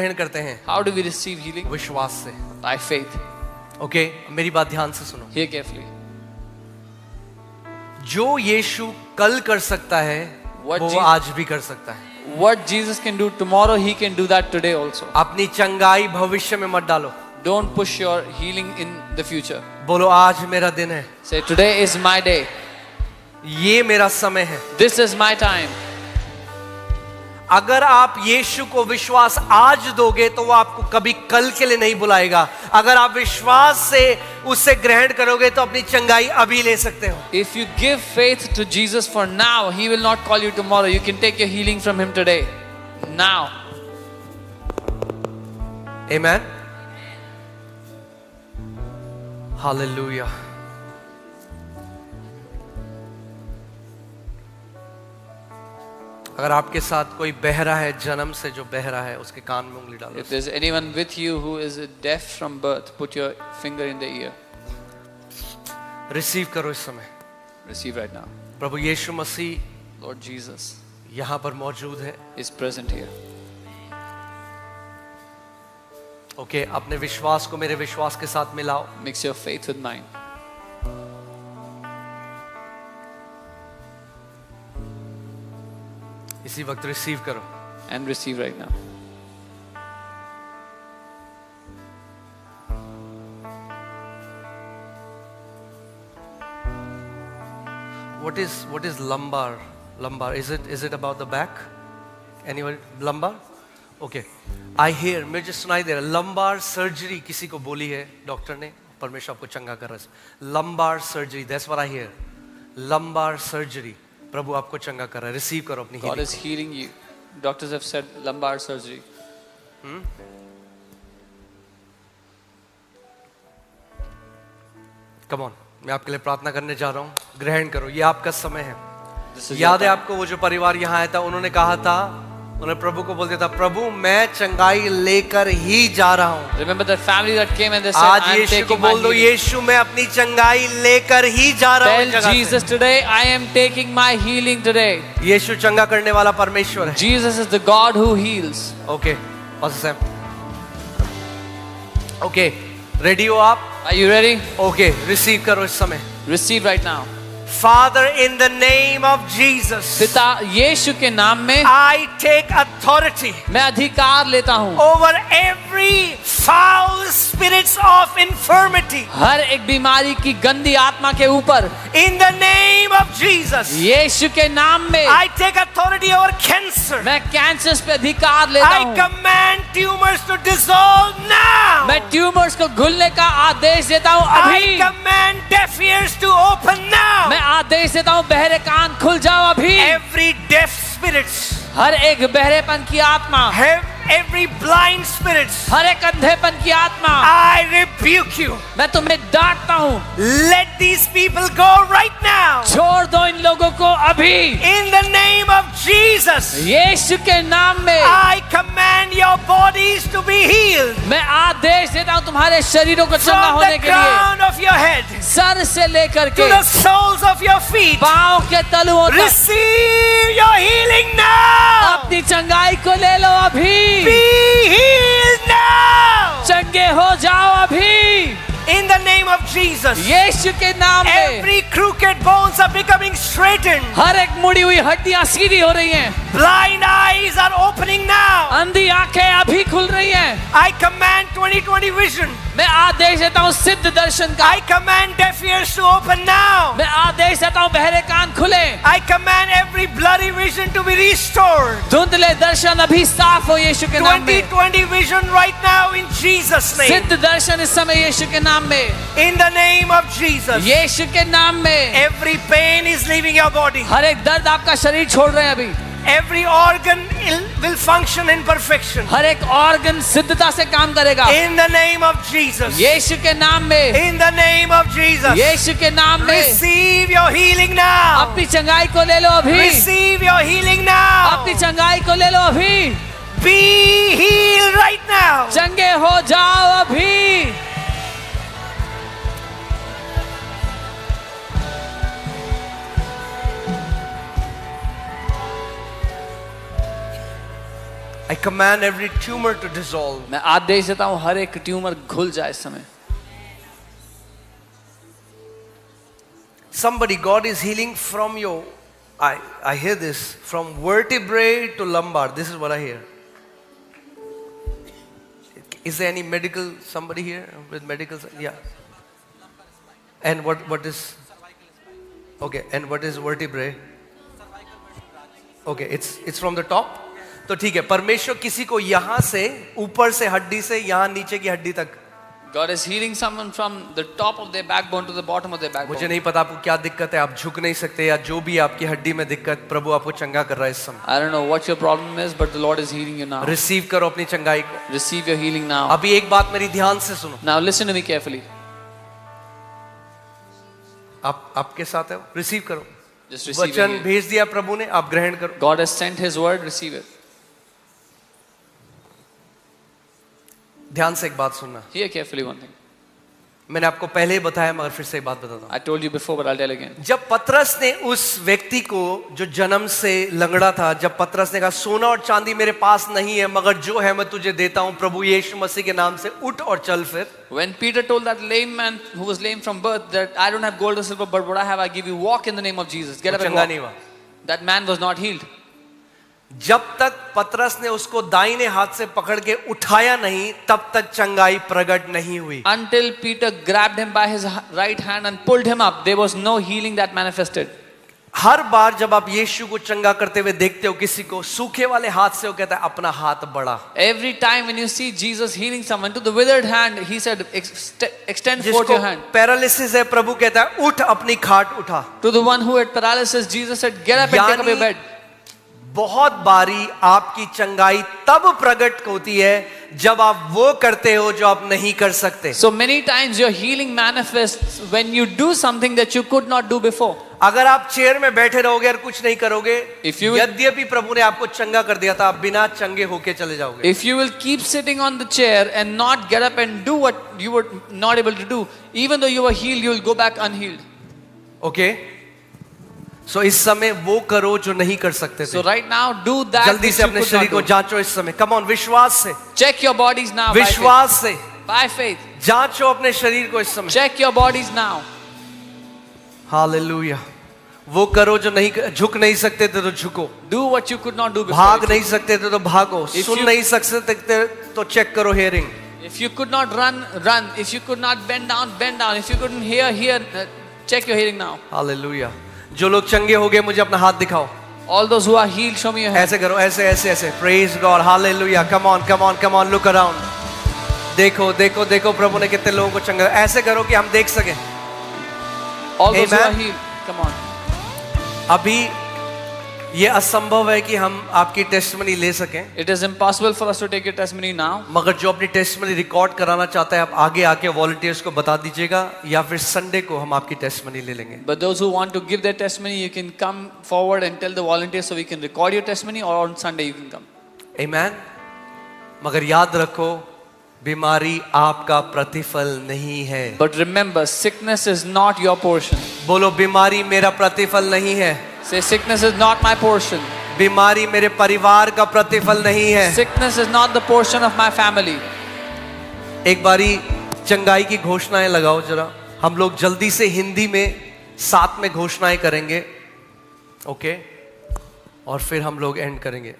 ग्रहण करते हैं? How do we receive healing? विश्वास से। By faith. ओके, मेरी बात ध्यान से सुनो। Hear carefully. जो यीशु कल कर सकता है What वो Jesus- आज भी कर सकता है। What Jesus can do tomorrow, He can do that today also. अपनी चंगाई भविष्य में मत डालो। Don't push your healing in the future. बोलो आज मेरा दिन है, Say, today is my day. ये मेरा समय है। This is my time. अगर आप यीशु को विश्वास आज दोगे तो वो आपको कभी कल के लिए नहीं बुलाएगा। अगर आप विश्वास से उससे ग्रहण करोगे तो अपनी चंगाई अभी ले सकते हो। If you give faith to Jesus for now, He will not call you tomorrow. You can take your healing from Him today. Now. Amen. Hallelujah. अगर आपके साथ कोई बहरा है, जन्म से जो बहरा है, उसके कान में उंगली डालो। If there's anyone with you who is deaf from birth, put your finger in the ear. Receive करो इस समय। Receive right now. प्रभु यीशु मसीह Lord Jesus यहाँ पर मौजूद है। is present here. ओके, अपने विश्वास को मेरे विश्वास के साथ मिलाओ। Mix your faith with mine. इसी वक्त रिसीव करो। And receive right now. What is lumbar? Lumbar, is it about the back? Anyone lumbar? Okay. I hear, मुझे सुनाई दे रहा है, lumbar surgery किसी को बोली है डॉक्टर ने, परमेश्वर आपको चंगा कर रहा है। Lumbar surgery, that's what I hear. Lumbar surgery, प्रभु आपको चंगा कर रहा है। रिसीव करो अपनी God healing। is healing you. Doctors have said lumbar surgery. Come on, मैं आपके लिए प्रार्थना करने जा रहा हूँ। ग्रहण करो, ये आपका समय है। This is याद है your time. आपको वो जो परिवार यहाँ आया था, उन्होंने कहा था, उन्होंने प्रभु को बोल दिया था, प्रभु मैं चंगाई लेकर ही जा रहा हूँ। Remember that family that came and they said, आज I am यीशु को taking my बोल दो, healing. यीशु मैं अपनी चंगाई लेकर ही जा रहा हूँ इस Tell जगह Jesus today, I am taking my healing today. से। यीशु चंगा करने वाला परमेश्वर है। Jesus is the God who heals. Okay, pastor Sam. Okay, ready हो आप? Are you ready? Okay, receive करो इस समय। Receive right now. Father, in the name of Jesus, पिता यीशु के नाम में I take authority मैं अधिकार लेता हूँ over every foul spirits of infirmity. हर एक बीमारी की गंदी आत्मा के ऊपर। In the name of Jesus, यीशु के नाम में I take authority over cancer. मैं कैंसर पे अधिकार लेता I हूँ। command tumors to dissolve now. मैं ट्यूमर्स को घुलने का आदेश देता हूँ I अभी। command deaf ears to open now. मैं आदेश देता हूँ बहरे कान खुल जाओ अभी। Every deaf spirits, हर एक बहरेपन की आत्मा, every blind spirits, हर एक अंधेपन की आत्मा, I rebuke you. मैं तुम्हें डांटता हूँ। Let these people go right now. छोड़ दो इन लोगों को अभी। In the name of Jesus, यीशु के नाम में I command your bodies to be healed. मैं आदेश देता हूँ तुम्हारे शरीरों को चंगा From होने the के लिए, crown of your head sir से लेकर to के the soles of your feet. पाँव के तलुओं तक Receive your healing now. अपनी चंगाई को ले लो अभी। Be healed now. चंगे हो जाओ अभी In the name of Jesus. यीशु के नाम में। Every crooked bones are becoming straightened. हर एक मुड़ी हुई हड्डियां सीधी हो रही हैं। Blind eyes are opening now. अंधी आंखें अभी खुल रही हैं। I command 20/20 vision. मैं आदेश देता हूँ सिद्ध दर्शन का। I command deaf ears to open now. मैं आदेश देता हूँ बहरे कान खुले। I command every blurry vision to be restored. धुंधले दर्शन अभी साफ हो यीशु के नाम में। 20/20 vision right now in Jesus' name. सिद्ध दर्शन इस समय यीशु के नाम में। In the name of Jesus. यीशु के नाम में। Every pain is leaving your body. हर एक दर्द आपका शरीर छोड़ रहे हैं अभी। Every organ will function in perfection. हर एक ऑर्गन सिद्धता से काम करेगा In the name of Jesus. यीशु के नाम में। In the name of Jesus. यीशु के नाम में Receive your healing now. अपनी चंगाई को ले लो अभी। Receive your healing now. अपनी चंगाई को ले लो अभी। Be healed right now. चंगे हो जाओ अभी। I command every tumor to dissolve. मैं आदेश देता हूँ हर एक ट्यूमर घुल जाए इस समय. Somebody, God is healing from your, I hear this, from vertebrae to lumbar. This is what I hear. Is there any medical, somebody here with medical? Yeah. And what is, okay, and what is vertebrae? Okay, it's from the top. तो ठीक है, परमेश्वर किसी को यहाँ से, ऊपर से हड्डी से यहाँ नीचे की हड्डी तक. God is healing someone from the top of their backbone to the bottom of their backbone. मुझे नहीं पता आपको क्या दिक्कत है, आप झुक नहीं सकते या जो भी आपकी हड्डी में दिक्कत, प्रभु आपको चंगा कर रहा है इस समय. I don't know what your problem is, but the Lord is healing you now. Receive करो अपनी चंगाई को. Receive your healing now. अभी एक बात मेरी ध्यान से सुनो. Now listen to me carefully. आप आपके साथ है, रिसीव करो. Just receive your वचन healing. भेज दिया प्रभु ने, आप ग्रहण करो. God has sent His word. Receive it. ध्यान से एक बात सुनना. Hear carefully one thing. मैंने आपको पहले ही बताया मगर फिर से एक बात बताता हूँ. I told you before, but I'll tell again. जब पतरस ने उस व्यक्ति को जो जन्म से लंगड़ा था, जब पतरस ने कहा सोना और चांदी मेरे पास नहीं है मगर जो है मैं तुझे देता हूँ, प्रभु यीशु मसीह के नाम से उठ और चल फिर. When Peter told that lame man who was lame from birth that I don't have gold or silver, but what I have I give you, walk in the name of Jesus. Get up and चंगा walk. नहीं हुआ. That man was not healed. जब तक पतरस ने उसको दाहिने हाथ से पकड़ के उठाया नहीं, तब तक चंगाई प्रकट नहीं हुई. Until Peter grabbed him by his right hand and pulled him up, there was no healing that manifested. हर बार जब आप यीशु को चंगा करते हुए देखते हो किसी को, सूखे वाले हाथ से वो कहता है अपना हाथ बढ़ा. Every time when you see Jesus healing someone to the withered hand, he said, extend forth जिसको your hand. पैरालिसिस है, प्रभु कहता है उठ अपनी खाट उठा. To the one who had paralysis, Jesus said, get up and take up your bed. बहुत बारी आपकी चंगाई तब प्रकट होती है जब आप वो करते हो जो आप नहीं कर सकते. So many times your healing manifests when you do something that you could not do before. अगर आप चेयर में बैठे रहोगे और कुछ नहीं करोगे, If you will- यद्यपि प्रभु ने आपको चंगा कर दिया था, आप बिना चंगे होके चले जाओगे. If you will keep sitting on the chair and not get up and do what you were not able to do, even though you were healed, you will go back unhealed. Okay, so इस समय वो करो जो नहीं कर सकते थे. So right now, do that जल्दी which से you अपने could शरीर not को do. जांचो इस समय. कम ऑन, विश्वास से, Check your bodies now. By faith. विश्वास से By faith. जांचो अपने शरीर को इस समय. Check your bodies now. Hallelujah. वो करो जो नहीं, झुक नहीं सकते थे तो झुको, Do what you could not do before. भाग नहीं सकते थे तो भागो, If सुन you- नहीं सकते थे तो चेक करो hearing. If you could not run, run. If you could not bend down, bend down. If you couldn't hear, hear. Check your hearing now. Hallelujah. जो लोग चंगे हो गए मुझे अपना हाथ दिखाओ. All those who are healed, show me your hand. ऐसे करो, ऐसे ऐसे ऐसे. Praise God, hallelujah. Come on come on come on, look around. देखो देखो देखो प्रभु ने कितने लोगों को चंगा. ऐसे करो कि हम देख सकें. All those who are Amen. healed, come on. अभी ये असंभव है कि हम आपकी टेस्टमनी ले सकें, It is impossible for us to take your testimony now. मगर जो अपनी टेस्टमनी रिकॉर्ड कराना चाहता है आप आगे आके वॉलंटियर्स को बता दीजिएगा, या फिर संडे को हम आपकी टेस्टमनी ले लेंगे. But those who want to give their testimony, you can come forward and tell the volunteers so we can record your testimony, or on Sunday you can come. आमेन. मगर याद रखो, बीमारी आपका प्रतिफल नहीं है. But remember, sickness is not your portion. बोलो, बीमारी मेरा प्रतिफल नहीं है. Say, sickness is not my portion. बीमारी मेरे परिवार का प्रतिफल नहीं है. Sickness is not the portion of my family. एक बारी चंगाई की घोषणाएं लगाओ जरा. हम लोग जल्दी से हिंदी में साथ में घोषणाएं करेंगे, ओके, और फिर हम लोग एंड करेंगे.